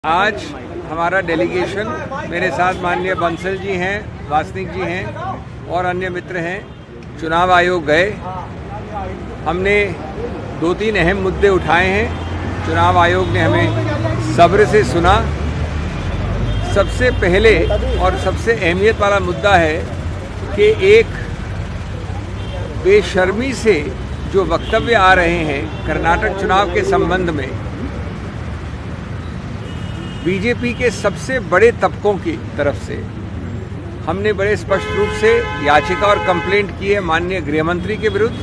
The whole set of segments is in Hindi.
आज हमारा डेलीगेशन मेरे साथ माननीय बंसल जी हैं, वासनिक जी हैं और अन्य मित्र हैं। चुनाव आयोग गए, हमने 2-3 अहम मुद्दे उठाए हैं। चुनाव आयोग ने हमें सब्र से सुना। सबसे पहले और सबसे अहमियत वाला मुद्दा है कि एक बेशर्मी से जो वक्तव्य आ रहे हैं कर्नाटक चुनाव के संबंध में, बीजेपी के सबसे बड़े तबकों की तरफ से हमने बड़े स्पष्ट रूप से याचिका और कंप्लेंट की है माननीय गृह मंत्री के विरुद्ध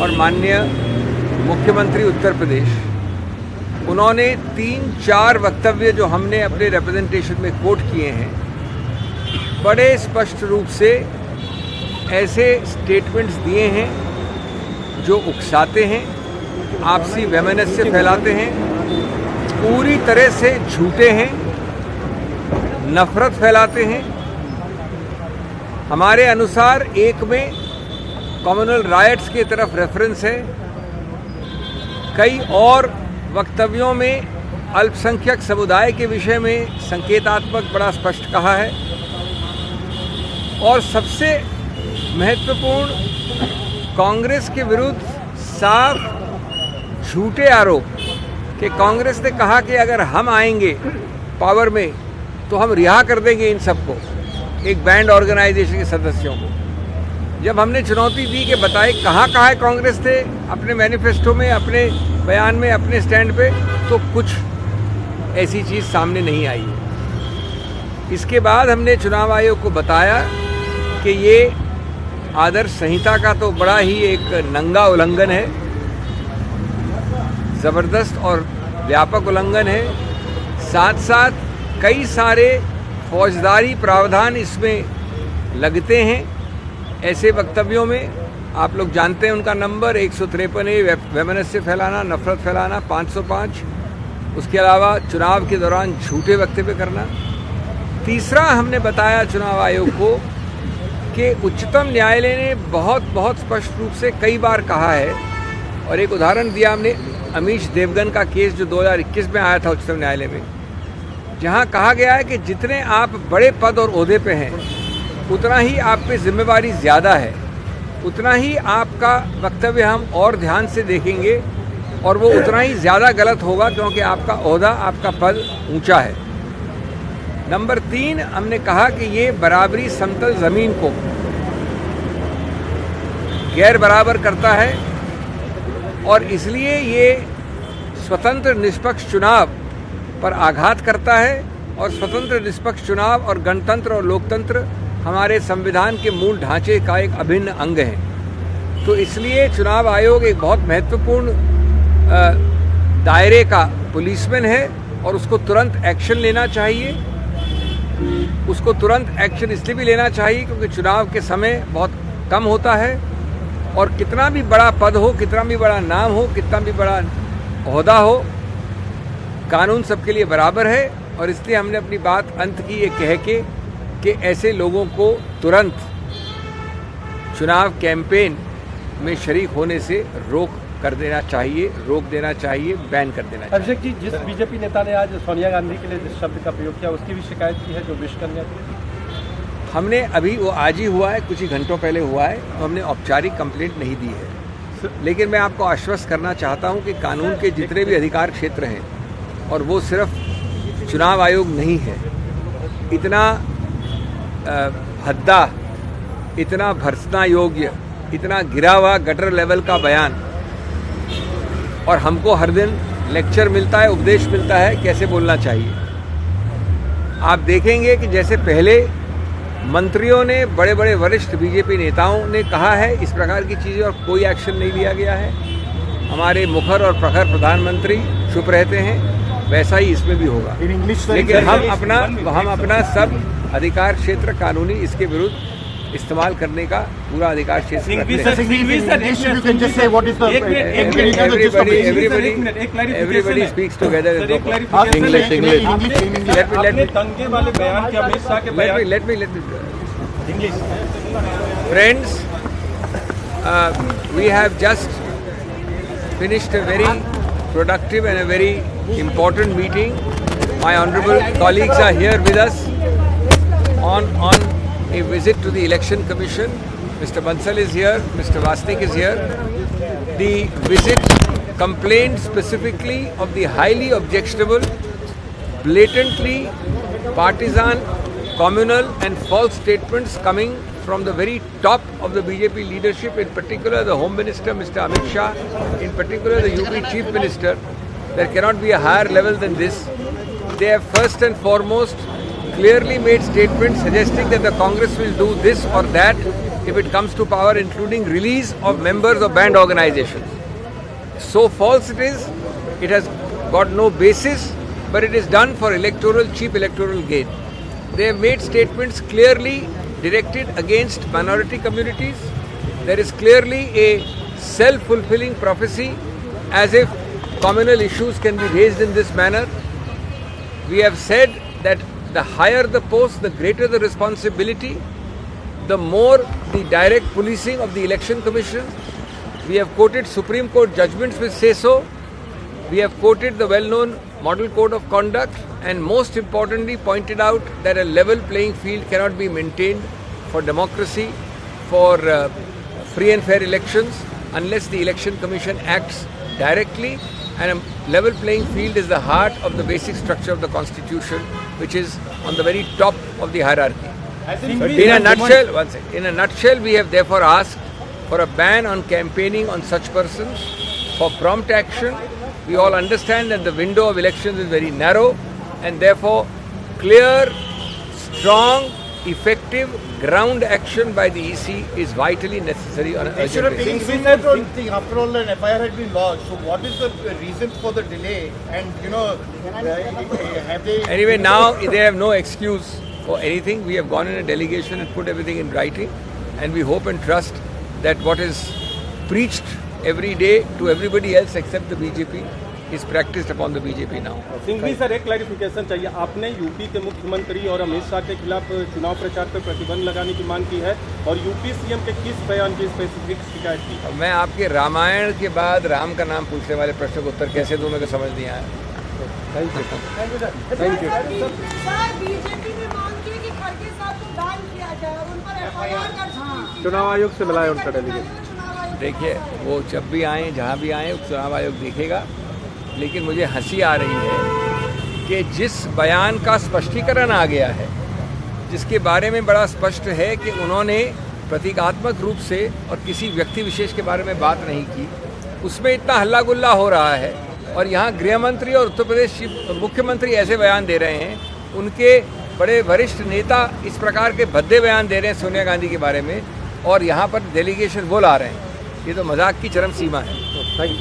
और माननीय मुख्यमंत्री उत्तर प्रदेश। उन्होंने 3-4 वक्तव्य जो हमने अपने रिप्रेजेंटेशन में कोट किए हैं, बड़े स्पष्ट रूप से ऐसे स्टेटमेंट्स दिए हैं जो उकसाते हैं, आपसी वैमनस्य फैलाते हैं, पूरी तरह से झूठे हैं, नफरत फैलाते हैं। हमारे अनुसार एक में कम्युनल राइट्स की तरफ रेफरेंस है, कई और वक्तव्यों में अल्पसंख्यक समुदाय के विषय में संकेतात्मक बड़ा स्पष्ट कहा है और सबसे महत्वपूर्ण कांग्रेस के विरुद्ध साफ झूठे आरोप कि कांग्रेस ने कहा कि अगर हम आएंगे पावर में तो हम रिहा कर देंगे इन सबको, एक बैंड ऑर्गेनाइजेशन के सदस्यों को। जब हमने चुनौती दी कि बताए कहाँ है कांग्रेस थे अपने मैनिफेस्टो में, अपने बयान में, अपने स्टैंड पे, तो कुछ ऐसी चीज़ सामने नहीं आई है। इसके बाद हमने चुनाव आयोग को बताया कि ये आदर्श संहिता का तो बड़ा ही एक नंगा उल्लंघन है, ज़बरदस्त और व्यापक उल्लंघन है। साथ साथ कई सारे फौजदारी प्रावधान इसमें लगते हैं ऐसे वक्तव्यों में। आप लोग जानते हैं उनका नंबर 153 है, वैमनस्य फैलाना, नफरत फैलाना, 505। उसके अलावा चुनाव के दौरान झूठे वक्तव्य करना। तीसरा हमने बताया चुनाव आयोग को कि उच्चतम न्यायालय ने बहुत स्पष्ट रूप से कई बार कहा है, और एक उदाहरण दिया हमने अमीश देवगन का केस जो 2021 में आया था उच्चतम न्यायालय में, जहां कहा गया है कि जितने आप बड़े पद और ओहदे पे हैं उतना ही आप पे जिम्मेवारी ज़्यादा है, उतना ही आपका वक्तव्य हम और ध्यान से देखेंगे और वो उतना ही ज़्यादा गलत होगा क्योंकि आपका ओहदा, आपका पद ऊंचा है। नंबर 3 हमने कहा कि ये बराबरी समतल ज़मीन को गैर बराबर करता है और इसलिए ये स्वतंत्र निष्पक्ष चुनाव पर आघात करता है, और स्वतंत्र निष्पक्ष चुनाव और गणतंत्र और लोकतंत्र हमारे संविधान के मूल ढांचे का एक अभिन्न अंग है। तो इसलिए चुनाव आयोग एक बहुत महत्वपूर्ण दायरे का पुलिसमैन है और उसको तुरंत एक्शन लेना चाहिए। उसको तुरंत एक्शन इसलिए भी लेना चाहिए क्योंकि चुनाव के समय बहुत कम होता है और कितना भी बड़ा पद हो, कितना भी बड़ा नाम हो, कितना भी बड़ा ओहदा हो, कानून सबके लिए बराबर है। और इसलिए हमने अपनी बात अंत की ये कह के कि ऐसे लोगों को तुरंत चुनाव कैंपेन में शरीक होने से रोक देना चाहिए, बैन कर देना चाहिए। अभिषेक जी, जिस बीजेपी नेता ने आज सोनिया गांधी के लिए जिस शब्द का प्रयोग किया उसकी भी शिकायत की है, जो विश कन्या थी। हमने अभी, वो आज ही हुआ है, कुछ ही घंटों पहले हुआ है, तो हमने औपचारिक कंप्लेंट नहीं दी है। लेकिन मैं आपको आश्वस्त करना चाहता हूं कि कानून के जितने भी अधिकार क्षेत्र हैं, और वो सिर्फ चुनाव आयोग नहीं है, इतना भद्दा, इतना भर्त्सना योग्य, इतना गिरा हुआ गटर लेवल का बयान, और हमको हर दिन लेक्चर मिलता है, उपदेश मिलता है कैसे बोलना चाहिए। आप देखेंगे कि जैसे पहले मंत्रियों ने, बड़े बड़े वरिष्ठ बीजेपी नेताओं ने कहा है इस प्रकार की चीज़ें और कोई एक्शन नहीं लिया गया है। हमारे मुखर और प्रखर प्रधानमंत्री चुप रहते हैं, वैसा ही इसमें भी होगा। लेकिन हम अपना सब अधिकार क्षेत्र कानूनी इसके विरुद्ध इस्तेमाल करने का पूरा अधिकार क्षेत्र everybody speaks together English. Let me friends, we have just finished a very productive and a very important meeting My honorable colleagues are here with us on a visit to the Election Commission. Mr. Bansal is here, Mr. Vasnik is here. The visit complained specifically of the highly objectionable, blatantly partisan, communal and false statements coming from the very top of the BJP leadership, in particular the Home Minister Mr. Amit Shah, in particular the UP Chief Minister. There cannot be a higher level than this. They have first and foremost clearly made statements suggesting that the Congress will do this or that if it comes to power, including release of members of banned organizations. So false it is, it has got no basis, but it is done for cheap electoral gain. They have made statements clearly directed against minority communities. There is clearly a self-fulfilling prophecy, as if communal issues can be raised in this manner. We have said that the higher the post, the greater the responsibility, the more the direct policing of the Election Commission. We have quoted Supreme Court judgments which say so. We have quoted the well-known Model Code of Conduct, and most importantly pointed out that a level playing field cannot be maintained for democracy, for free and fair elections, unless the Election Commission acts directly. And a level playing field is the heart of the basic structure of the Constitution, which is on the very top of the hierarchy. In a nutshell, we have therefore asked for a ban on campaigning on such persons, for prompt action. We all understand that the window of elections is very narrow, and therefore clear, strong, effective ground action by the EC is vitally necessary on an urgent basis. After all, an FIR had been lodged. So, what is the reason for the delay? And have they? Anyway, now they have no excuse for anything. We have gone in a delegation and put everything in writing, and we hope and trust that what is preached every day to everybody else except the BJP is practiced upon the BJP now. Singhvi sir, एक क्लैरिफिकेशन चाहिए। आपने यूपी के मुख्यमंत्री और अमित शाह के खिलाफ चुनाव प्रचार पर प्रतिबंध लगाने की मांग की है, और यूपी सीएम के किस बयान की स्पेसिफिक शिकायत की? मैं आपके रामायण के बाद राम का नाम पूछने वाले प्रश्न का उत्तर कैसे दूं, मेरे को समझ नहीं आया। Thank you sir. बीजेपी ने मांग की कि खड़गे साहब को बैन किया जाए, उन पर एफआईआर दर्ज। चुनाव आयोग से मिला है उनका डेलीगेट। देखिए, वो जब भी आए, जहाँ भी आए, चुनाव आयोग देखेगा। लेकिन मुझे हंसी आ रही है कि जिस बयान का स्पष्टीकरण आ गया है, जिसके बारे में बड़ा स्पष्ट है कि उन्होंने प्रतीकात्मक रूप से और किसी व्यक्ति विशेष के बारे में बात नहीं की, उसमें इतना हल्ला गुल्ला हो रहा है। और यहाँ गृह मंत्री और उत्तर प्रदेश मुख्यमंत्री ऐसे बयान दे रहे हैं, उनके बड़े वरिष्ठ नेता इस प्रकार के भद्दे बयान दे रहे हैं सोनिया गांधी के बारे में, और यहाँ पर डेलीगेशन वो ला रहे हैं। ये तो मजाक की चरम सीमा है। Thank you.